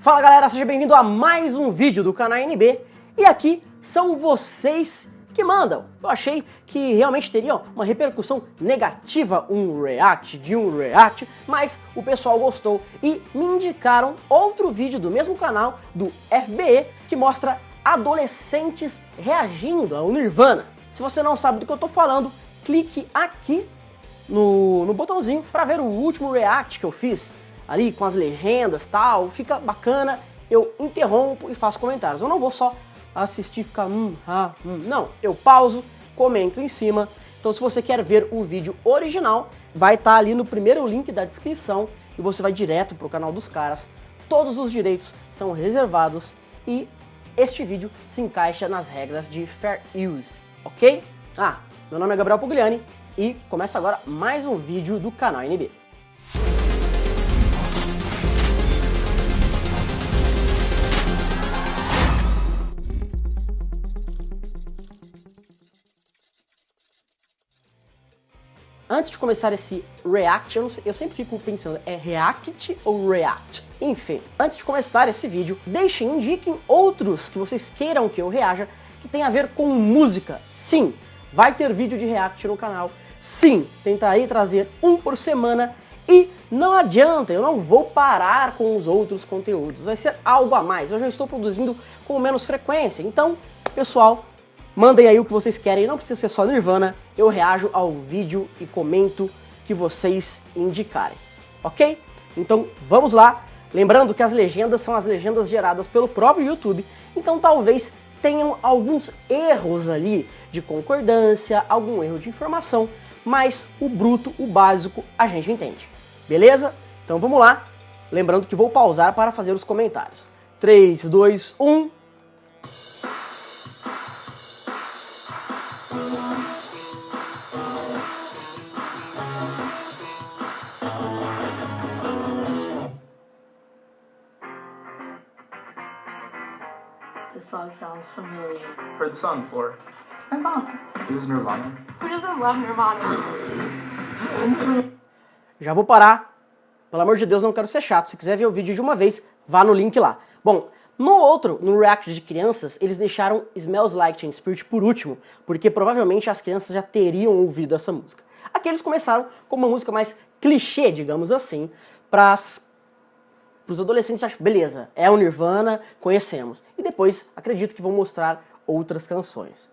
Fala galera, seja bem-vindo a mais um vídeo do canal NB. E aqui são vocês que mandam. Eu achei que realmente teria uma repercussão negativa um react, mas o pessoal gostou e me indicaram outro vídeo do mesmo canal, do FBE, que mostra adolescentes reagindo ao Nirvana. Se você não sabe do que eu tô falando, clique aqui no botãozinho para ver o último react que eu fiz, ali com as legendas e tal, fica bacana, eu interrompo e faço comentários. Eu não vou só assistir e ficar não, eu pauso, comento em cima. Então se você quer ver o vídeo original, vai estar ali no primeiro link da descrição e você vai direto pro canal dos caras. Todos os direitos são reservados e este vídeo se encaixa nas regras de Fair Use, ok? Meu nome é Gabriel Pugliani e começa agora mais um vídeo do canal NB. Antes de começar esse react, eu sempre fico pensando, é react ou react? Enfim, antes de começar esse vídeo, indiquem outros que vocês queiram que eu reaja, que tem a ver com música. Sim, vai ter vídeo de react no canal. Sim, tentarei trazer um por semana e não adianta, eu não vou parar com os outros conteúdos. Vai ser algo a mais, eu já estou produzindo com menos frequência. Então, pessoal, mandem aí o que vocês querem, não precisa ser só Nirvana, eu reajo ao vídeo e comento que vocês indicarem, ok? Então vamos lá, lembrando que as legendas são as legendas geradas pelo próprio YouTube, então talvez tenham alguns erros ali de concordância, algum erro de informação, mas o bruto, o básico, a gente entende, beleza? Então vamos lá, lembrando que vou pausar para fazer os comentários. 3, 2, 1... This song sounds familiar. Heard the song before. It's Nirvana. This is Nirvana. Who doesn't love Nirvana? Já vou parar. Pelo amor de Deus, não quero ser chato. Se quiser ver o vídeo de uma vez, vá no link lá. Bom, no react de crianças, eles deixaram Smells Like Teen Spirit por último, porque provavelmente as crianças já teriam ouvido essa música. Aqui eles começaram com uma música mais clichê, digamos assim, para os adolescentes acham, beleza, é o Nirvana, conhecemos. E depois, acredito que vão mostrar outras canções.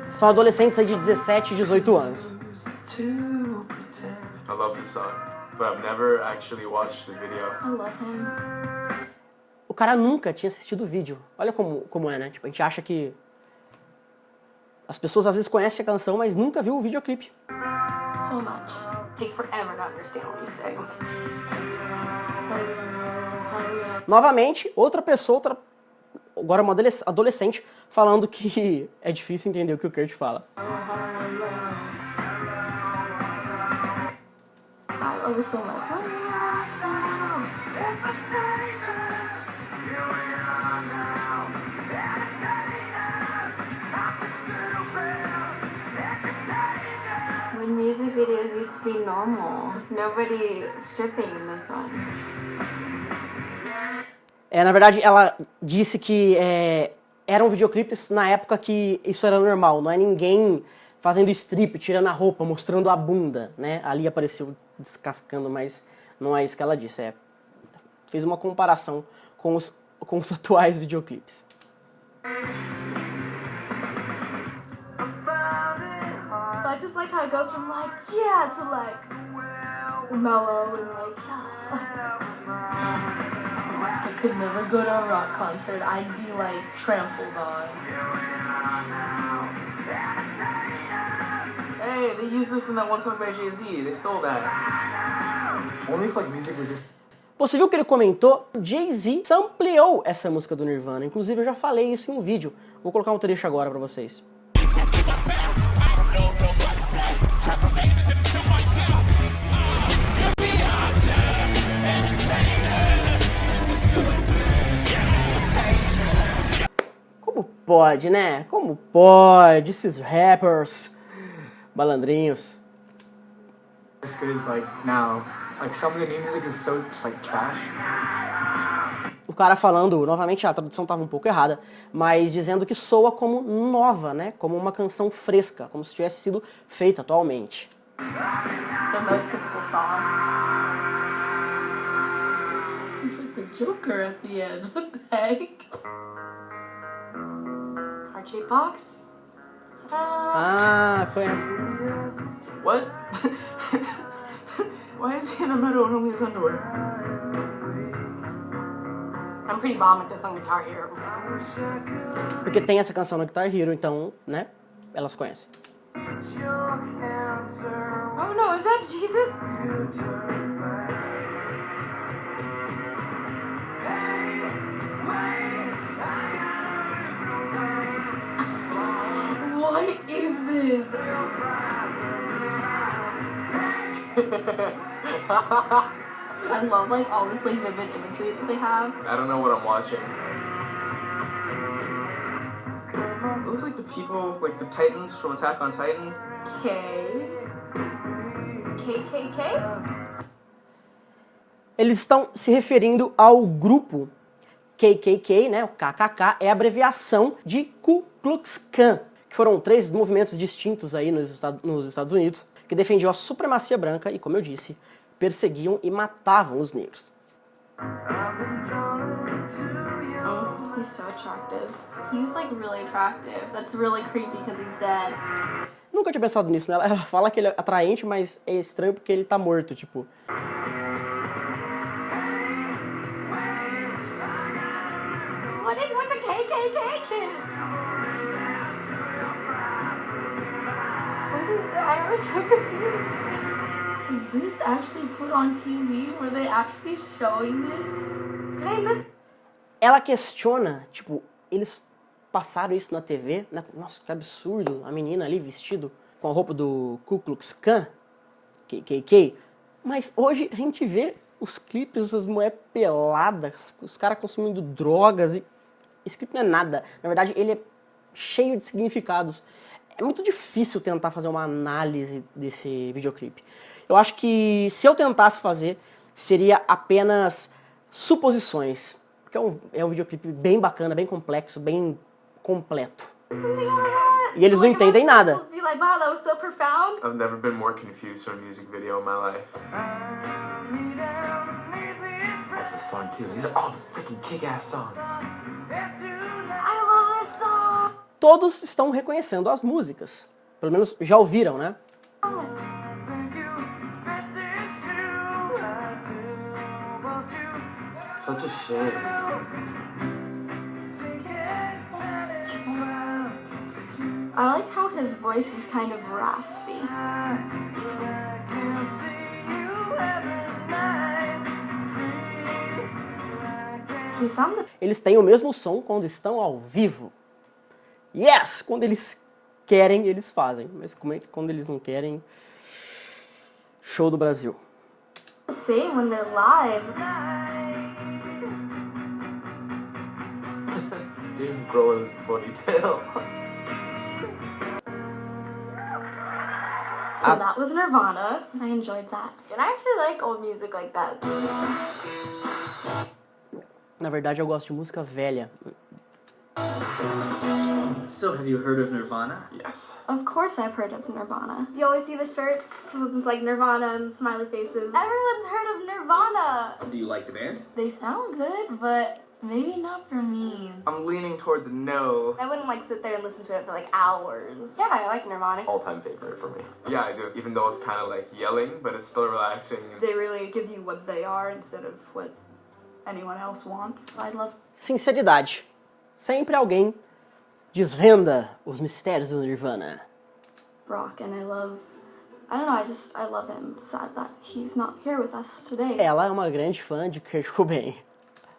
São adolescentes aí de 17 e 18 anos. I love this song, but I've never actually watched the video. I love him. O cara nunca tinha assistido o vídeo. Olha como é, né? Tipo, a gente acha que as pessoas às vezes conhecem a canção, mas nunca viu o videoclipe. So much. Takes forever to understand what he's saying. Novamente, outra pessoa, agora uma adolescente, falando que é difícil entender o que o Kurt fala. I love it so much. When music videos used to be normal, there's nobody stripping in this one. Na verdade, ela disse que eram videoclipes na época que isso era normal, não é ninguém fazendo strip, tirando a roupa, mostrando a bunda, né? Ali apareceu descascando, mas não é isso que ela disse. Fez uma comparação com os atuais videoclipes. I just like how it goes from like, yeah, to like mellow and like, yeah. I could never go to a rock concert. I'd be like trampled on. Hey, they used this in that one song by Jay-Z. They stole that. Only if like music was just... Você viu que ele comentou? Jay-Z sampleou essa música do Nirvana. Inclusive eu já falei isso em um vídeo. Vou colocar um trecho agora pra vocês. Como pode, né? Como pode? Esses rappers, malandrinhos. It's good, like, now. Like, some of the new music is so, just, like, trash. O cara falando, novamente a tradução estava um pouco errada, mas dizendo que soa como nova, né? Como uma canção fresca, como se tivesse sido feita atualmente. The most typical song. It's like the Joker at the end. What the heck? Heart-shaped box? Ah, conheço. What? Why is he in a meadow and only his underwear? I'm pretty bomb at this on Guitar Hero. Porque tem essa canção no Guitar Hero, então, né? Elas conhecem. Oh no, is that Jesus? What is this? I love like all this like vivid imagery that they have. I don't know what I'm watching. It looks like the people, like the Titans from Attack on Titan. KKK? Eles estão se referindo ao grupo KKK, né? O KKK é a abreviação de Ku Klux Klan, que foram 3 movimentos distintos aí nos Estados Unidos, que defendiam a supremacia branca e, como eu disse, perseguiam e matavam os negros. Oh, he's so attractive. He's like really attractive. That's really creepy because he's dead. Nunca tinha pensado nisso, né? Ela fala que ele é atraente, mas é estranho porque ele tá morto, tipo. What is with the KKK kid? What is that? I was so confused. Is this actually put on TV? Were they actually showing this? Did I miss? Ela questiona, tipo, eles passaram isso na TV, né? Nossa, que absurdo, a menina ali vestido com a roupa do Ku Klux Klan, KKK. Mas hoje a gente vê os clipes, essas mulheres peladas, os caras consumindo drogas e esse clipe não é nada. Na verdade, ele é cheio de significados. É muito difícil tentar fazer uma análise desse videoclipe. Eu acho que se eu tentasse fazer, seria apenas suposições. Porque é um videoclipe bem bacana, bem complexo, bem completo. E eles não entendem nada. Be like, wow, that was so profound. I've never been more confused from a music video in my life. Love this song too. These are all freaking kick-ass songs. I love this song. Todos estão reconhecendo as músicas. Pelo menos já ouviram, né? Such a shame. I like how his voice is kind of raspy. They sound Eles têm o mesmo som quando estão ao vivo. Yes! Quando eles querem, eles fazem. Mas quando eles não querem... Show do Brasil. the same when they're live. Dave Grohl in his ponytail. So that was Nirvana. I enjoyed that. And I actually like old music like that. Na verdade, eu gosto de música velha. So, have you heard of Nirvana? Yes. Of course I've heard of Nirvana. Do you always see the shirts with like Nirvana and smiley faces? Everyone's heard of Nirvana. Do you like the band? They sound good, but maybe not for me. I'm leaning towards no. I wouldn't like sit there and listen to it for like hours. Yeah, I like Nirvana. All-time favorite for me. Yeah, I do. Even though it's kind of like yelling, but it's still relaxing. They really give you what they are instead of what anyone else wants. I love. Sinceridade. Sempre alguém desvenda os mistérios do Nirvana. Brock, and I love. I don't know, I love him. It's sad that he's not here with us today. Ela é uma grande fã de Kurt Cobain.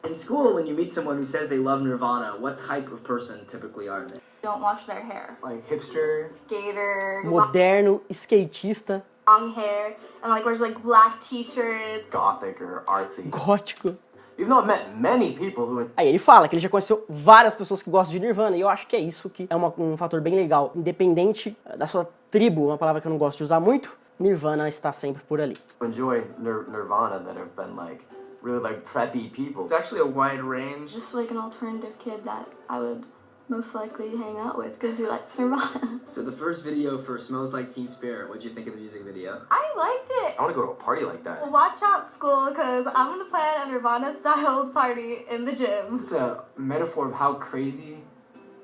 In school, when you meet someone who says they love Nirvana, what type of person typically are they? Don't wash their hair. Like hipster. Skater, Moderno, skatista, long hair, and like wears like black t-shirts. Gothic or artsy. gótico. Even though I met many people who had Aí ele fala que ele já conheceu várias pessoas que gostam de Nirvana, e eu acho que é isso que é um fator bem legal. Independente da sua tribo, uma palavra que eu não gosto de usar muito, Nirvana está sempre por ali. enjoyed Nirvana that have been like really like preppy people. It's actually a wide range. Just like an alternative kid that I would most likely hang out with because he likes Nirvana. So the first video for Smells Like Teen Spirit, what'd you think of the music video? I liked it. I want to go to a party like that. Watch out, school, because I'm gonna plan a Nirvana-styled party in the gym. It's a metaphor of how crazy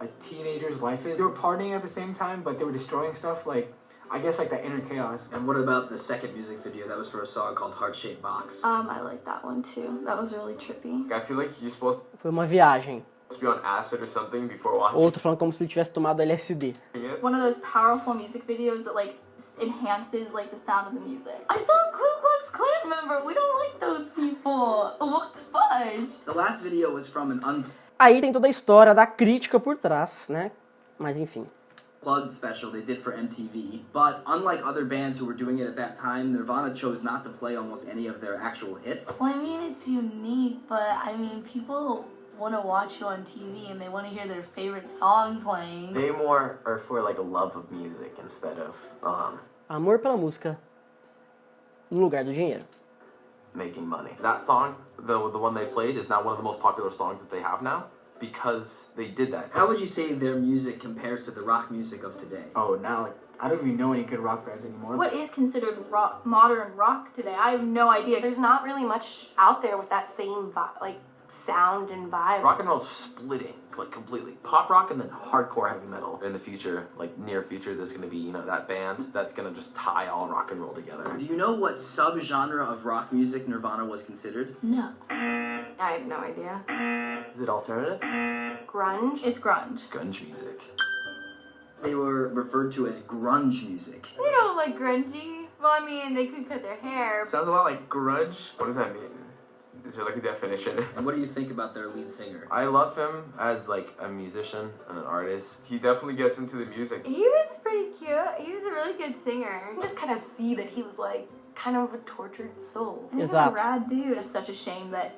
a teenager's life is. They were partying at the same time, but they were destroying stuff, like, I guess, like, the inner chaos. And what about the second music video? That was for a song called Heart Shaped Box. I like that one too. That was really trippy. I feel like you're supposed Foi uma viagem. to be on acid or something before watching Outro falando como se ele tivesse tomado LSD. it. One of those powerful music videos that like enhances like the sound of the music. I saw a Ku Klux Klan member. We don't like those people. What the fudge? The last video was from an Aí tem toda a história da crítica por trás, né? Mas enfim. unplugged special they did for MTV. But unlike other bands who were doing it at that time, Nirvana chose not to play almost any of their actual hits. Well, I mean, it's unique, but I mean, people want to watch you on TV and they want to hear their favorite song playing. They more are for like a love of music instead of Amor pela música no lugar do dinheiro. making money. That song, the one they played, is now one of the most popular songs that they have now because they did that. How would you say their music compares to the rock music of today? Oh, now, like, I don't even know any good rock bands anymore. What is considered rock, modern rock today? I have no idea. There's not really much out there with that same like sound and vibe. Rock and roll's splitting like completely. Pop rock and then hardcore heavy metal. In the future, like near future, there's gonna be, you know, that band that's gonna just tie all rock and roll together. Do you know what subgenre of rock music Nirvana was considered? No. I have no idea. Is it alternative? Grunge? It's grunge. Grunge music. They were referred to as grunge music. They don't look grungy. Well, I mean, they could cut their hair. Sounds a lot like grudge. What does that mean? Is there like a definition? And what do you think about their lead singer? I love him as like a musician and an artist. He definitely gets into the music. He was pretty cute. He was a really good singer. You just kind of see that he was like kind of a tortured soul. He's Exato. a rad dude. It's such a shame that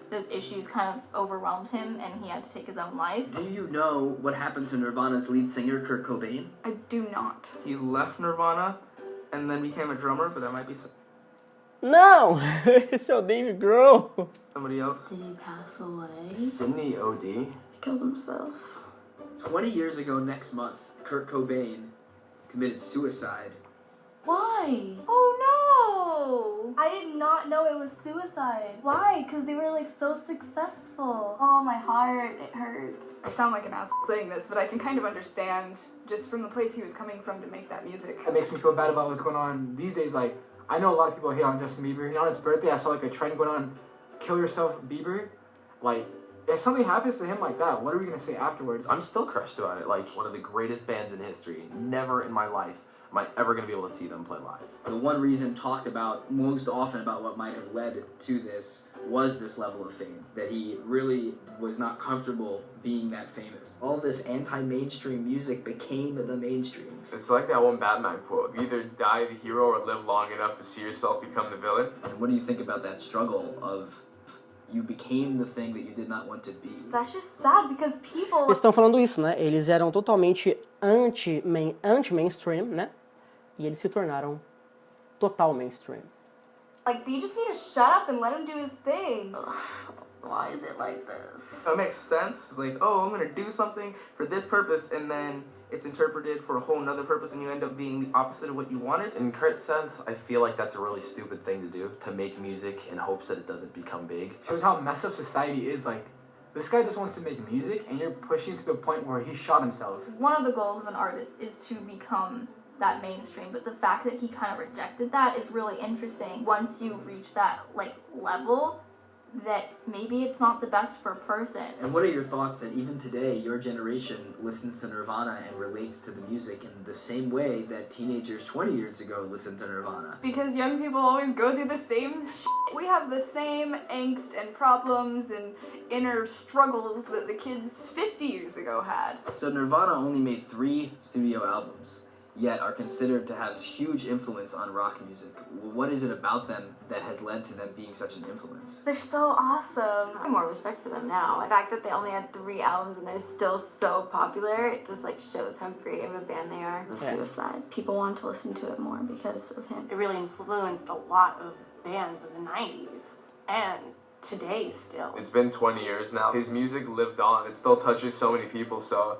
those issues kind of overwhelmed him and he had to take his own life. Do you know what happened to Nirvana's lead singer, Kurt Cobain? I do not. He left Nirvana and then became a drummer, but that might be Não! Esse é o Dave Grohl. somebody else. Did he pass away? Didn't he OD? He killed himself. 20 years ago next month, Kurt Cobain committed suicide. Why? Oh no! I did not know it was suicide. Why? Because they were like so successful. Oh, my heart, it hurts. I sound like an asshole saying this, but I can kind of understand just from the place he was coming from to make that music. It makes me feel bad about what's going on these days. Like, I know a lot of people hate on Justin Bieber. And on his birthday, I saw like a trend going on, kill yourself, Bieber. Like, if something happens to him like that, what are we gonna say afterwards? I'm still crushed about it. Like, one of the greatest bands in history. Never in my life am I ever gonna be able to see them play live. The one reason talked about most often about what might have led to this was this level of fame, that he really was not comfortable being that famous. All this anti-mainstream music became the mainstream. It's like that one Batman quote: either die the hero or live long enough to see yourself become the villain. And what do you think about that struggle of you became the thing that you did not want to be? That's just sad because people. Eles estão falando isso, né? Eles eram totalmente anti-mainstream, né? E eles se tornaram total mainstream. Like, you just need to shut up and let him do his thing. Why is it like this? That makes sense. It's like, oh, I'm gonna do something for this purpose, and then it's interpreted for a whole nother purpose, and you end up being the opposite of what you wanted. In Kurt's sense, I feel like that's a really stupid thing to do, to make music in hopes that it doesn't become big. Shows how messed up society is. Like, this guy just wants to make music, and you're pushing to the point where he shot himself. One of the goals of an artist is to become that mainstream, but the fact that he kind of rejected that is really interesting. Once you reach that like level, that maybe it's not the best for a person. And what are your thoughts that even today your generation listens to Nirvana and relates to the music in the same way that teenagers 20 years ago listened to Nirvana? Because young people always go through the same shit. We have the same angst and problems and inner struggles that the kids 50 years ago had. So Nirvana only made 3 studio albums. yet are considered to have huge influence on rock music. What is it about them that has led to them being such an influence? They're so awesome. I have more respect for them now. The fact that they only had 3 albums and they're still so popular, it just like shows how great of a band they are. The Suicide. People want to listen to it more because of him. It really influenced a lot of bands of the 90s and today still. It's been 20 years now. His music lived on. It still touches so many people, so...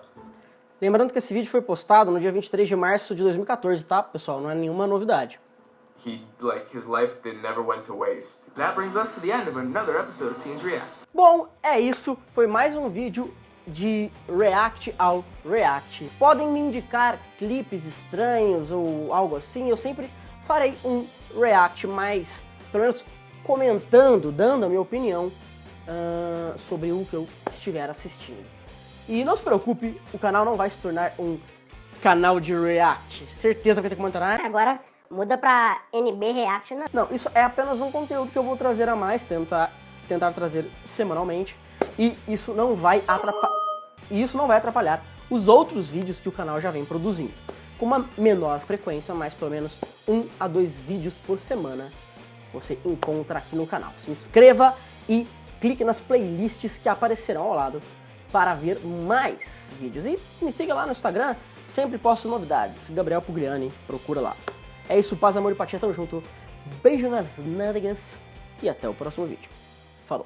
Lembrando que esse vídeo foi postado no dia 23 de março de 2014, tá, pessoal? Não é nenhuma novidade. His life never went to waste. That brings us to the end of another episode of Teens React. Bom, é isso. Foi mais um vídeo de React ao React. Podem me indicar clipes estranhos ou algo assim. Eu sempre farei um React mais, pelo menos comentando, dando a minha opinião sobre o que eu estiver assistindo. E não se preocupe, o canal não vai se tornar um canal de React. Certeza que vai ter comentário. Agora muda pra NB React, não? Não, isso é apenas um conteúdo que eu vou trazer a mais, tentar trazer semanalmente. E isso não vai atrapalhar os outros vídeos que o canal já vem produzindo. Com uma menor frequência, mas pelo menos 1 a 2 vídeos por semana você encontra aqui no canal. Se inscreva e clique nas playlists que aparecerão ao lado para ver mais vídeos. E me siga lá no Instagram, sempre posto novidades. Gabriel Pugliani, procura lá. É isso, paz, amor e empatia, tamo junto. Beijo nas nádegas e até o próximo vídeo. Falou!